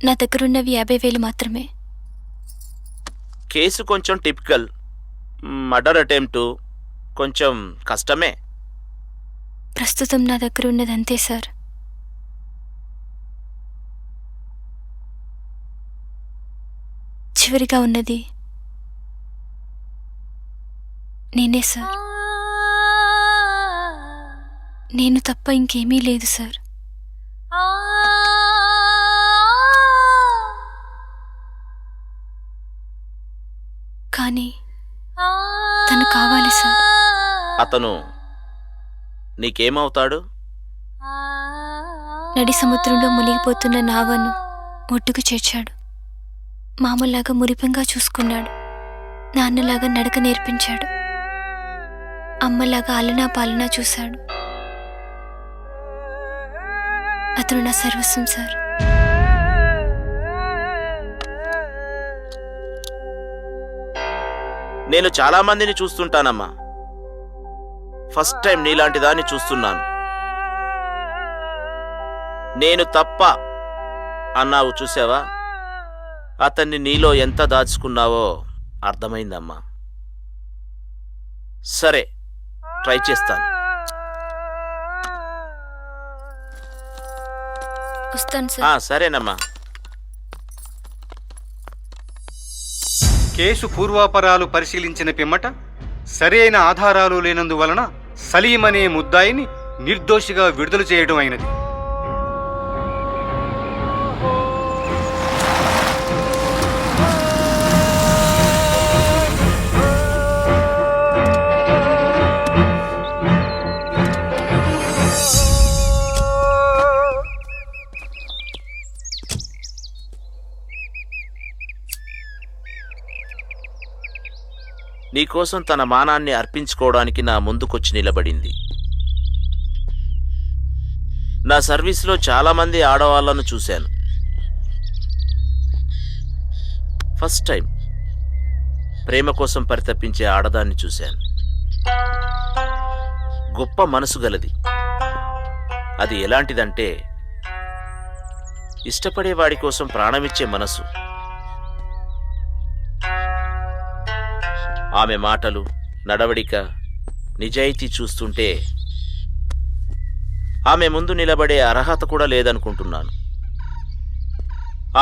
నా దగ్గరున్నవి 50,000 మాత్రమే. కేసు కొంచెం టిపికల్. మర్డర్ అటెంప్ట్ కొంచెం కష్టమే. ప్రస్తుతం నా దగ్గరున్నది అంతే సార్. చివరిగా ఉన్నది నేనే సార్. నేను తప్ప ఇంకేమీ లేదు సార్. కానీ తను కావాలి సార్. అతను నీకేమవుతాడు? నడి సముద్రంలో మునిగిపోతున్న నావను ఒడ్డుకు చేర్చాడు. మామూలాగా మురిపంగా చూసుకున్నాడు. నాన్నలాగా నడక నేర్పించాడు. అమ్మలాగా అలనా పాలనా చూశాడు. అతను నా సర్వస్వం సార్. నేను చాలా మందిని చూస్తుంటానమ్మా. ఫస్ట్ టైం నీలాంటి దాన్ని చూస్తున్నాను. నేను తప్ప అన్నావు చూసావా? అతన్ని నీలో ఎంత దాచుకున్నావో అర్థమైందమ్మా. సరే, ట్రై చేస్తాను. వస్తాను సార్. సరేనమ్మా. కేసు పూర్వాపరాలు పరిశీలించిన పిమ్మట సరైన ఆధారాలు లేనందువలన సలీం అనే ముద్దాయిని నిర్దోషిగా విడుదల చేయడం అయినది. నీకోసం తన మానాన్ని అర్పించుకోవడానికి నా ముందుకొచ్చి నిలబడింది. నా సర్వీస్లో చాలామంది ఆడవాళ్లను చూశాను. ఫస్ట్ టైం ప్రేమ కోసం పరితపించే ఆడదాన్ని చూశాను. గొప్ప మనసు గలది. అది ఎలాంటిదంటే ఇష్టపడేవాడి కోసం ప్రాణమిచ్చే మనసు. ఆమె మాటలు, నడవడిక, నిజాయితీ చూస్తుంటే ఆమె ముందు నిలబడే అర్హత కూడా లేదనుకుంటున్నాను.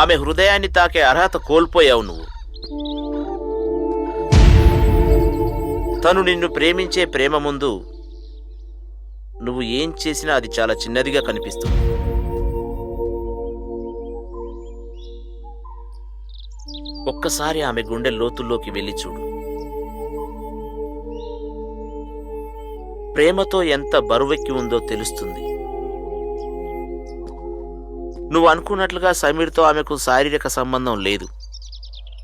ఆమె హృదయాన్ని తాకే అర్హత కోల్పోయావు నువ్వు. తను నిన్ను ప్రేమించే ప్రేమ ముందు నువ్వు ఏం చేసినా అది చాలా చిన్నదిగా కనిపిస్తుంది. ఒక్కసారి ఆమె గుండె లోతుల్లోకి వెళ్ళి చూడు. ప్రేమతో ఎంత బరువెక్కి ఉందో తెలుస్తుంది. నువ్వు అనుకున్నట్లుగా సమీర్తో ఆమెకు శారీరక సంబంధం లేదు,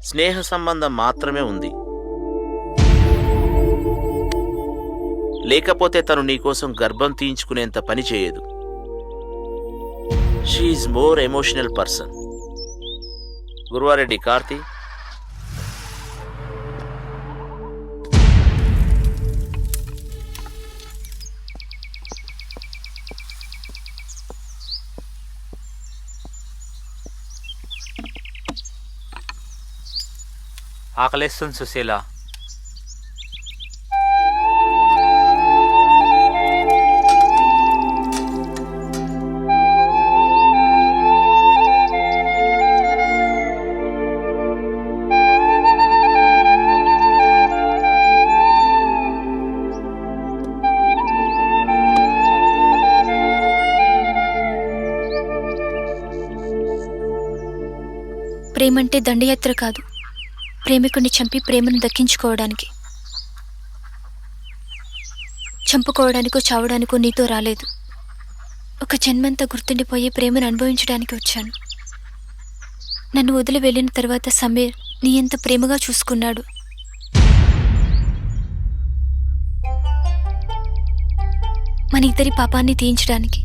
స్నేహ సంబంధం మాత్రమే ఉంది. లేకపోతే తను నీకోసం గర్భం తీయించుకునేంత పని చేయదు. She is more emotional person. Guruva Reddy Karthi, ఆకలేస్తుంది సుశీల. ప్రేమంటే దండయాత్ర కాదు. ప్రేమికుణ్ణి చంపి ప్రేమను దక్కించుకోవడానికి. చంపుకోవడానికో చావడానికో నీతో రాలేదు. ఒక జన్మంతా గుర్తుండిపోయే ప్రేమను అనుభవించడానికి వచ్చాను. నన్ను వదిలి వెళ్ళిన తర్వాత సమీర్ నీ ఎంత ప్రేమగా చూసుకున్నాడు. మన ఇద్దరి పాపాన్ని తీయించడానికి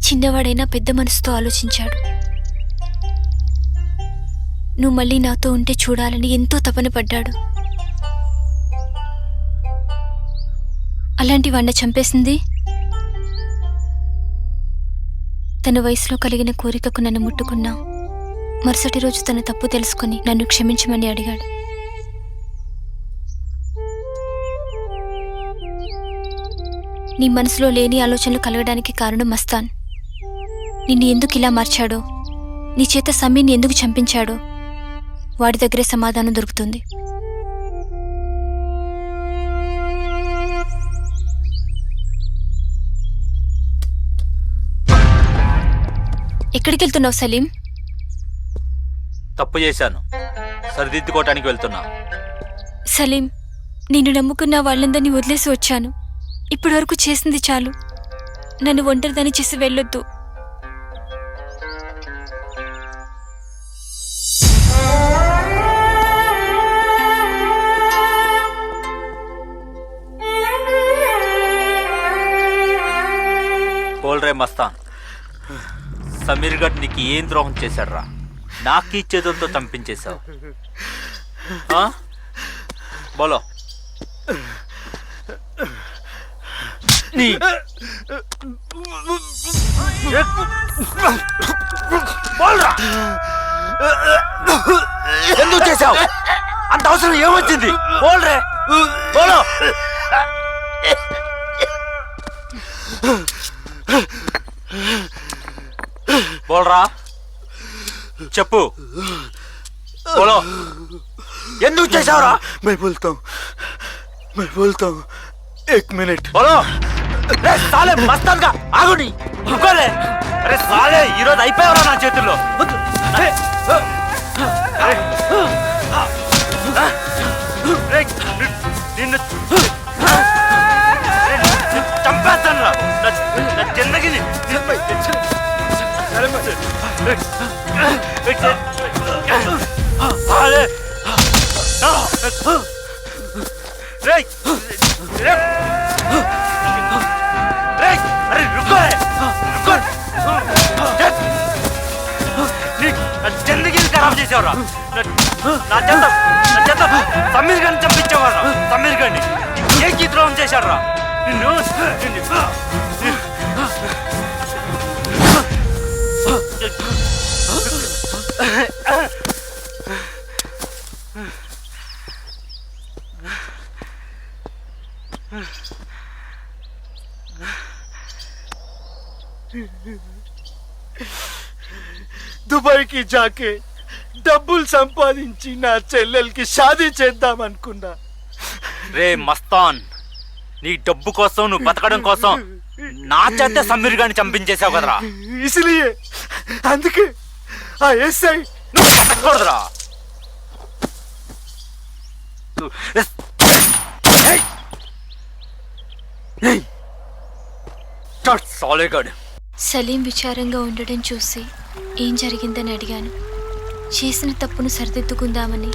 చిన్నవాడైనా పెద్ద మనసుతో ఆలోచించాడు. నువ్వు మళ్ళీ నాతో ఉంటే చూడాలని ఎంతో తపన పడ్డాడు. అలాంటి వాణ్ణి చంపేసింది తన వయసులో కలిగిన కోరికకు నన్ను ముట్టుకున్నా మరుసటి రోజు తన తప్పు తెలుసుకొని నన్ను క్షమించమని అడిగాడు. నీ మనసులో లేని ఆలోచనలు కలగడానికి కారణం మస్తాన్. నిన్ను ఎందుకు ఇలా మార్చాడో, నీ చేత సమీర్ని ఎందుకు చంపించాడో వాడి దగ్గరే సమాధానం దొరుకుతుంది. ఎక్కడికి వెళ్తున్నావు సలీం? తప్పు చేశాను, సరిదిద్దుకోవటానికి వెళ్తున్నా. సలీం, నిన్ను నమ్ముకున్న వాళ్ళందరినీ వదిలేసి వచ్చాను. ఇప్పటివరకు చేసింది చాలు. నన్ను ఒంటరిదాన్ని చేసి వెళ్ళొద్దు. బోల్రే మస్తాన్, సమీర్ గడ్ నీకు ఏం ద్రోహం చేశాడ్రా? నాకీ చేతులతో చంపించేశావు. బోలో. నీ బోల్రా, ఎందుకు చేశావు? అంత అవసరం ఏమొచ్చింది? బోల్రే, బోలో. బోల్రా, చెప్పు. బోలో, ఎందుకు చేశావురా? मैं बोलता हूँ 1 मिनट. బోలో. రే సాలే మస్తాన్ గా ఆగుని, రుకోలే. అరే సాలే, ఈరోజు అయిపోయావురా నా చేతుల్లో. నిన్ను చంపేస్తాను రా. నా జిందగీని సాలే. అరే రుకోలే, రుకో. నా జిందగీని ఖరాబ్ చేసావురా. నా చేత సమీర్ గారిని చంపించేవాడు. సమీర్ గారిని ఏ ద్రోహం చేశాడు రా? నిన్ను దుబాయ్కి జాకే డబ్బులు సంపాదించి నా చెల్లెలకి షాదీ చేద్దామనుకున్నా. రే మస్తాన్, నీ డబ్బు కోసం, నువ్వు బతకడం కోసం నా చేత సమీర్ గారిని చంపించేశావు కదరా. ఇసిలియే అందుకే ఆ ఎస్ఐ నువ్వు బతకూడదురా. సాలేగాడు. సలీం విచారంగా ఉండడం చూసి ఏం జరిగిందని అడిగాను. చేసిన తప్పును సరిదిద్దుకుందామని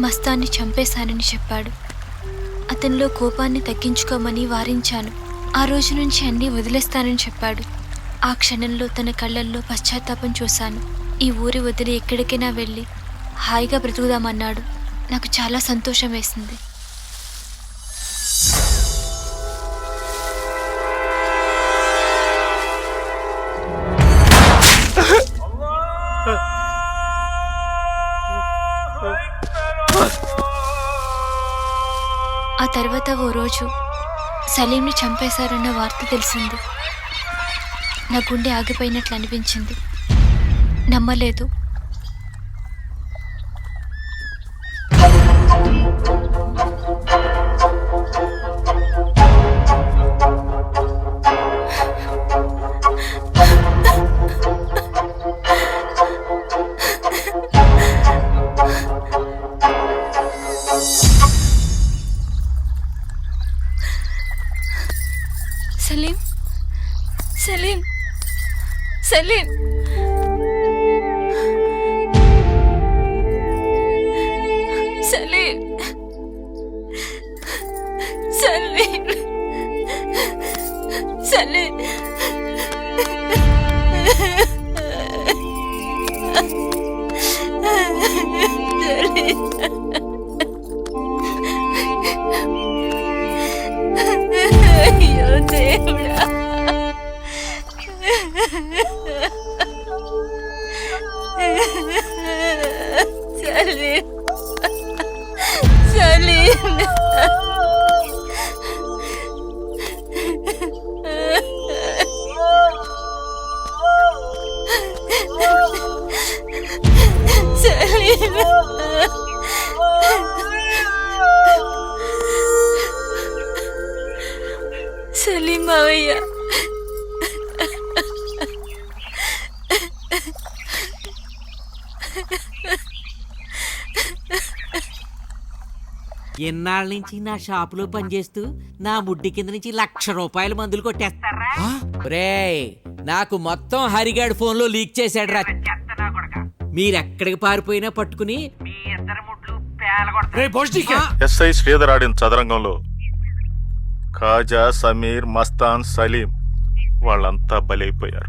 మస్తాన్ని చంపేశానని చెప్పాడు. అతనిలో కోపాన్ని తగ్గించుకోమని వారించాను. ఆ రోజు నుంచి అన్నీ వదిలేస్తానని చెప్పాడు. ఆ క్షణంలో తన కళ్ళల్లో పశ్చాత్తాపం చూశాను. ఈ ఊరి వదిలి ఎక్కడికైనా వెళ్ళి హాయిగా బ్రతుకుదామన్నాడు. నాకు చాలా సంతోషం వేసింది. ఆ తర్వాత ఓ రోజు సలీంని చంపేశారన్న వార్త తెలిసింది. నా గుండె ఆగిపోయినట్లు అనిపించింది. నమ్మలేదు. సలీం, సలీం, సలీం, సలీం, సలీం, సలీం. అయ్యో దేవుడా. ఎన్నాళ్ళ నుంచి నా షాపులో పనిచేస్తూ నా ముడ్డి కింద నుంచి 1,00,000 రూపాయల మందులు కొట్టేస్తారా? రేయ్, నాకు మొత్తం హరిగాడి ఫోన్లో లీక్ చేశాడు రా. మీరెక్కడికి పారిపోయినా పట్టుకుని మీ ఇద్దరు ముడ్లు పేలగొడతా. ఎస్ఐ శ్రీధర్ ఆడిన చదరంగంలో ఖాజా, సమీర్, మస్తాన్, సలీం వాళ్ళంతా బలైపోయారు.